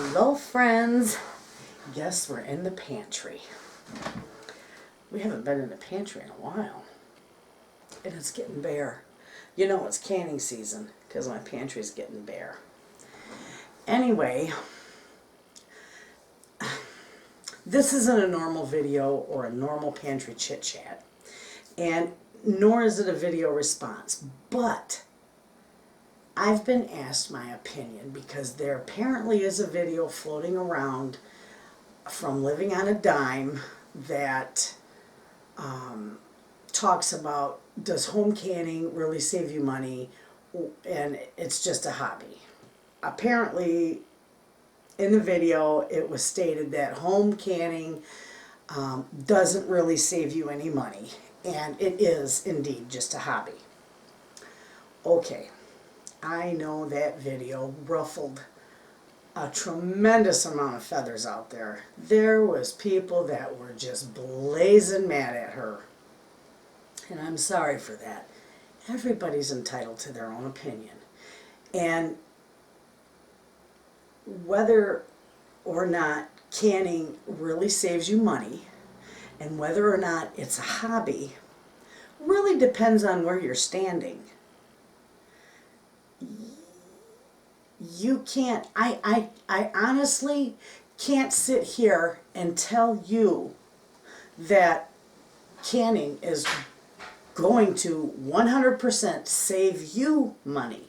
Hello friends, guess we're in the pantry. We haven't been in the pantry in a while, and it's getting bare. You know it's canning season because my pantry's getting bare. Anyway, this isn't a normal video or a normal pantry chit chat, and nor is it a video response, but I've been asked my opinion because there apparently is a video floating around from Living on a Dime that talks about, does home canning really save you money, and it's just a hobby. Apparently in the video it was stated that home canning doesn't really save you any money, and it is indeed just a hobby. Okay, I know that video ruffled a tremendous amount of feathers out there. There was people that were just blazing mad at her. And I'm sorry for that. Everybody's entitled to their own opinion. And whether or not canning really saves you money, and whether or not it's a hobby, really depends on where you're standing. You can't, I honestly can't sit here and tell you that canning is going to 100% save you money,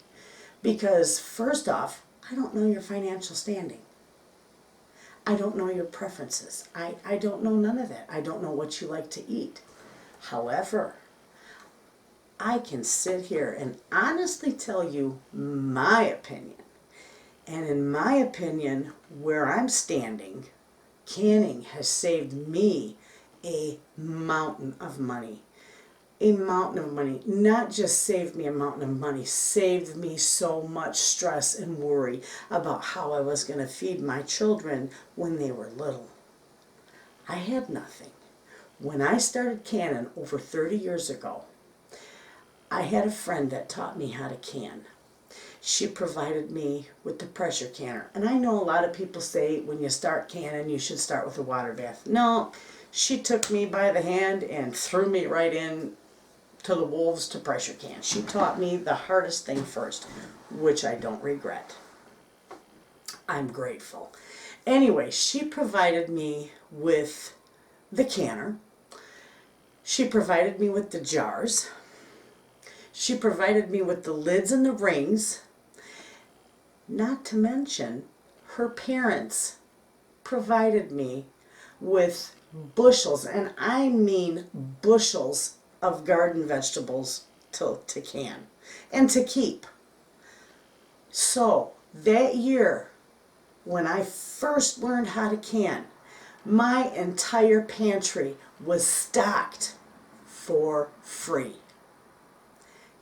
because first off, I don't know your financial standing. I don't know your preferences. I don't know none of that. I don't know what you like to eat. However, I can sit here and honestly tell you my opinion. And in my opinion, where I'm standing, canning has saved me a mountain of money. A mountain of money. Not just saved me a mountain of money, saved me so much stress and worry about how I was going to feed my children when they were little. I had nothing. When I started canning over 30 years ago, I had a friend that taught me how to can. She provided me with the pressure canner. And I know a lot of people say when you start canning, you should start with a water bath. No, she took me by the hand and threw me right in to the wolves to pressure can. She taught me the hardest thing first, which I don't regret. I'm grateful. Anyway, she provided me with the canner. She provided me with the jars. She provided me with the lids and the rings. Not to mention, her parents provided me with bushels, and I mean bushels, of garden vegetables to can and to keep. So that year, when I first learned how to can, my entire pantry was stocked for free.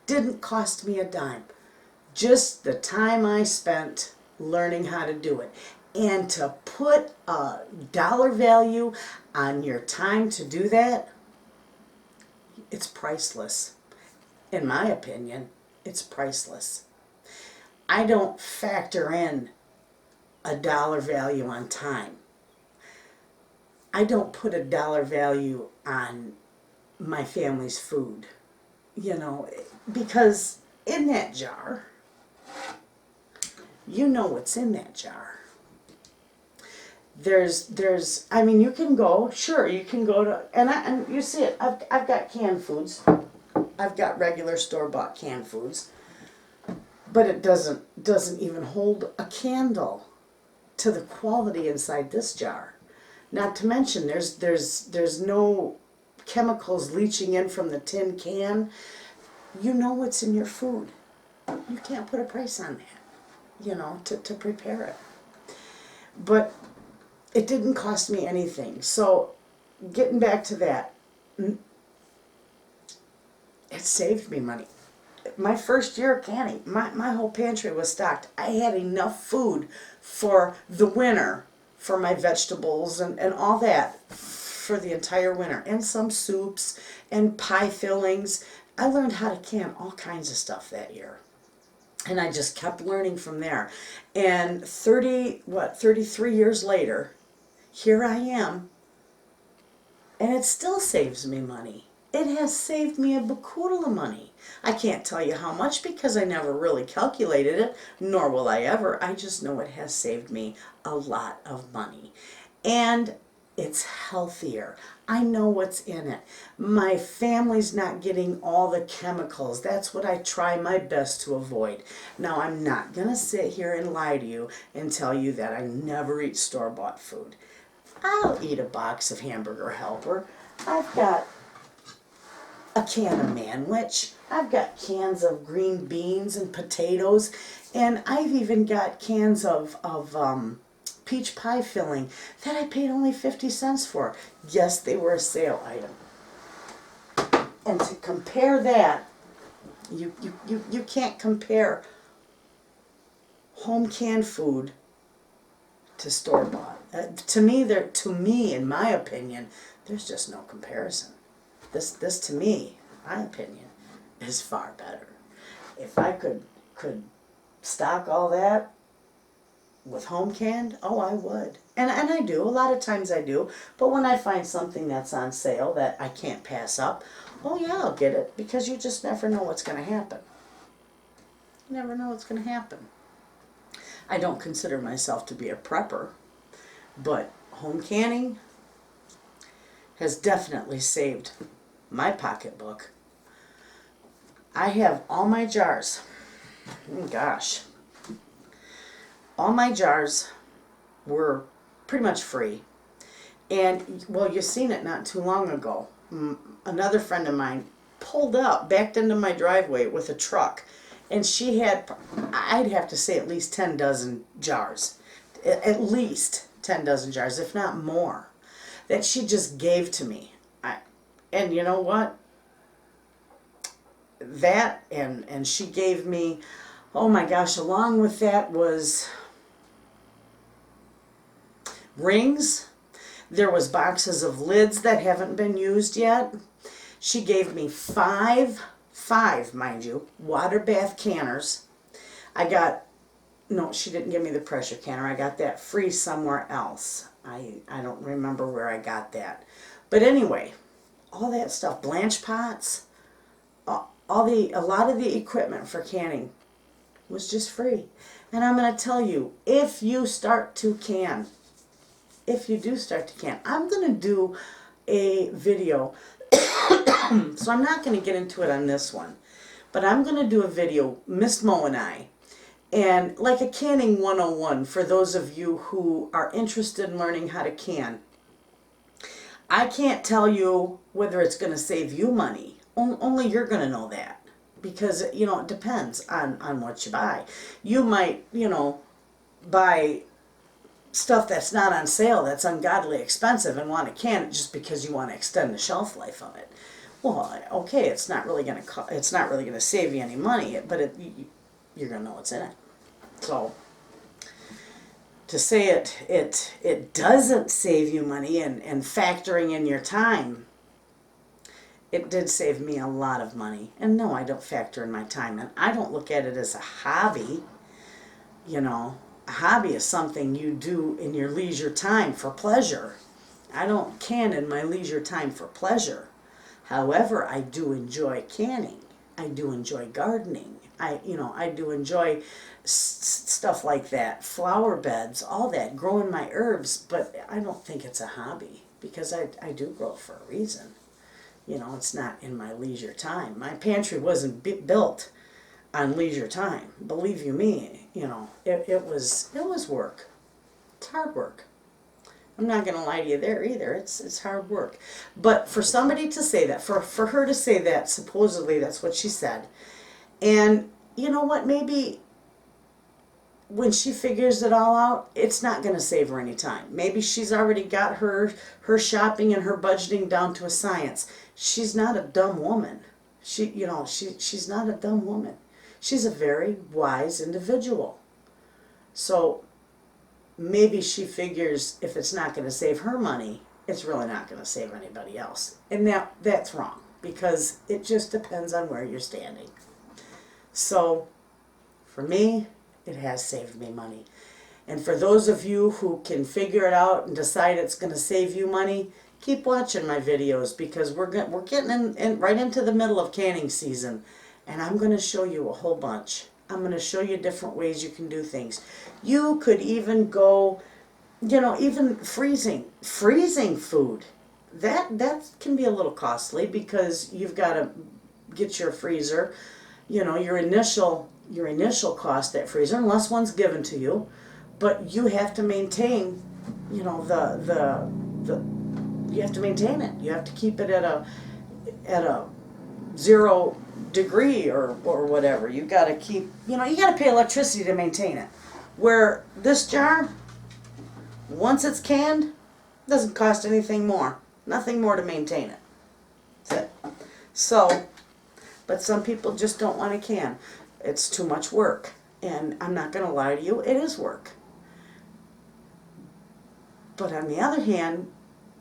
Didn't cost me a dime. Just the time I spent learning how to do it. And to put a dollar value on your time to do that, it's priceless. In my opinion, it's priceless. I don't factor in a dollar value on time. I don't put a dollar value on my family's food, because in that jar, you know what's in that jar. I mean, you can go to, and you see it, I've got canned foods. I've got regular store-bought canned foods, but it doesn't even hold a candle to the quality inside this jar. Not to mention, there's no chemicals leaching in from the tin can. You know what's in your food. You can't put a price on that, to prepare it. But it didn't cost me anything. So getting back to that, it saved me money. My first year of canning, my whole pantry was stocked. I had enough food for the winter, for my vegetables and all that, for the entire winter. And some soups and pie fillings. I learned how to can all kinds of stuff that year. And I just kept learning from there. And 33 years later, here I am, and it still saves me money. It has saved me a bakoodle of money. I can't tell you how much because I never really calculated it, nor will I ever. I just know it has saved me a lot of money. And it's healthier. I know what's in it. My family's not getting all the chemicals. That's what I try my best to avoid. Now, I'm not going to sit here and lie to you and tell you that I never eat store-bought food. I'll eat a box of Hamburger Helper. I've got a can of manwich. I've got cans of green beans and potatoes. And I've even got cans of peach pie filling that I paid only 50 cents for. Yes, they were a sale item. And to compare that, you can't compare home canned food to store bought. To me, in my opinion, there's just no comparison. This to me, my opinion, is far better. If I could stock all that with home canned, oh, I would. And I do. A lot of times I do. But when I find something that's on sale that I can't pass up, oh yeah, I'll get it. Because you just never know what's going to happen. You never know what's going to happen. I don't consider myself to be a prepper, but home canning has definitely saved my pocketbook. I have all my jars. Gosh. All my jars were pretty much free. And, well, you've seen it not too long ago. Another friend of mine pulled up, backed into my driveway with a truck. And she had, I'd have to say, at least 10 dozen jars. At least 10 dozen jars, if not more, that she just gave to me. And you know what? That, and she gave me, oh my gosh, along with that was rings. There was boxes of lids that haven't been used yet. She gave me five, mind you, water bath canners. No, she didn't give me the pressure canner. I got that free somewhere else. I don't remember where I got that. But anyway, all that stuff, blanch pots, a lot of the equipment for canning was just free. And I'm going to tell you, if you do start to can, I'm going to do a video. So I'm not going to get into it on this one. But I'm going to do a video, Miss Mo and I, and like a canning 101 for those of you who are interested in learning how to can. I can't tell you whether it's going to save you money. Only you're going to know that. Because, it depends on what you buy. You might, buy stuff that's not on sale, that's ungodly expensive, and want to can it just because you want to extend the shelf life of it. Well, okay, it's not really going to save you any money, but you're going to know what's in it. So to say it doesn't save you money and factoring in your time, it did save me a lot of money. And no, I don't factor in my time, and I don't look at it as a hobby. A hobby is something you do in your leisure time for pleasure. I don't can in my leisure time for pleasure. However, I do enjoy canning. I do enjoy gardening. I do enjoy stuff like that, flower beds, all that, growing my herbs, but I don't think it's a hobby because I do grow for a reason. It's not in my leisure time. My pantry wasn't built on leisure time. Believe you me, it was work. It's hard work. I'm not going to lie to you there either. It's hard work. But for somebody to say that, for her to say that, supposedly that's what she said. And you know what, maybe when she figures it all out, it's not going to save her any time. Maybe she's already got her shopping and her budgeting down to a science. She's not a dumb woman. She's not a dumb woman. She's a very wise individual. So maybe she figures if it's not going to save her money, it's really not going to save anybody else. And that's wrong, because it just depends on where you're standing. So For me, it has saved me money. And for those of you who can figure it out and decide it's going to save you money, keep watching my videos, because we're getting right into the middle of canning season, and I'm going to show you a whole bunch. I'm going to show you different ways you can do things. You could even go, even freezing food. That can be a little costly, because you've got to get your freezer, your initial cost, that freezer, unless one's given to you, but you have to maintain, the you have to maintain it. You have to keep it at a 0 degree or whatever. You got to keep, you got to pay electricity to maintain it. Where this jar, once it's canned, doesn't cost anything more. Nothing more to maintain it. That's it. So, but some people just don't want to can. It's too much work. And I'm not going to lie to you, it is work. But on the other hand,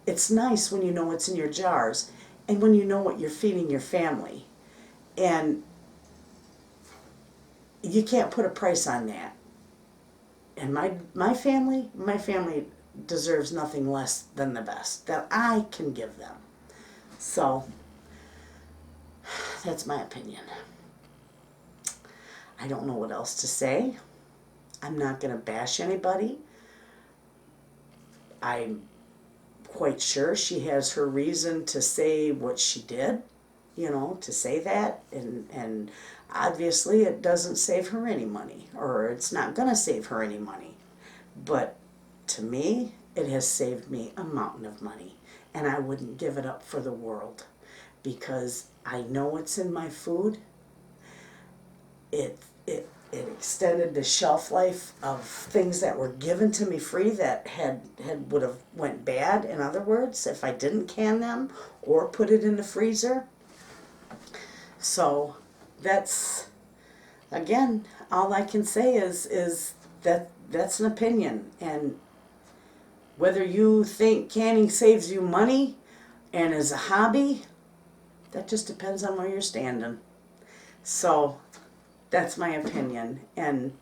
it's nice when you know what's in your jars and when you know what you're feeding your family. And you can't put a price on that. And my family deserves nothing less than the best that I can give them. So, that's my opinion. I don't know what else to say. I'm not going to bash anybody. I'm quite sure she has her reason to say what she did, to say that, and obviously it doesn't save her any money, or it's not going to save her any money. But to me, it has saved me a mountain of money, and I wouldn't give it up for the world, because I know it's in my food. It extended the shelf life of things that were given to me free that would have went bad, in other words, if I didn't can them or put it in the freezer. So that's, again, all I can say is that that's an opinion. And whether you think canning saves you money and is a hobby, that just depends on where you're standing. So that's my opinion, and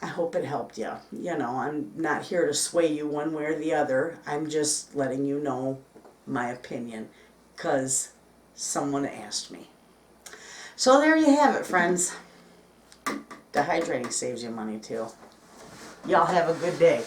I hope it helped you. I'm not here to sway you one way or the other. I'm just letting you know my opinion, because someone asked me. So there you have it, friends. Dehydrating saves you money too. Y'all have a good day.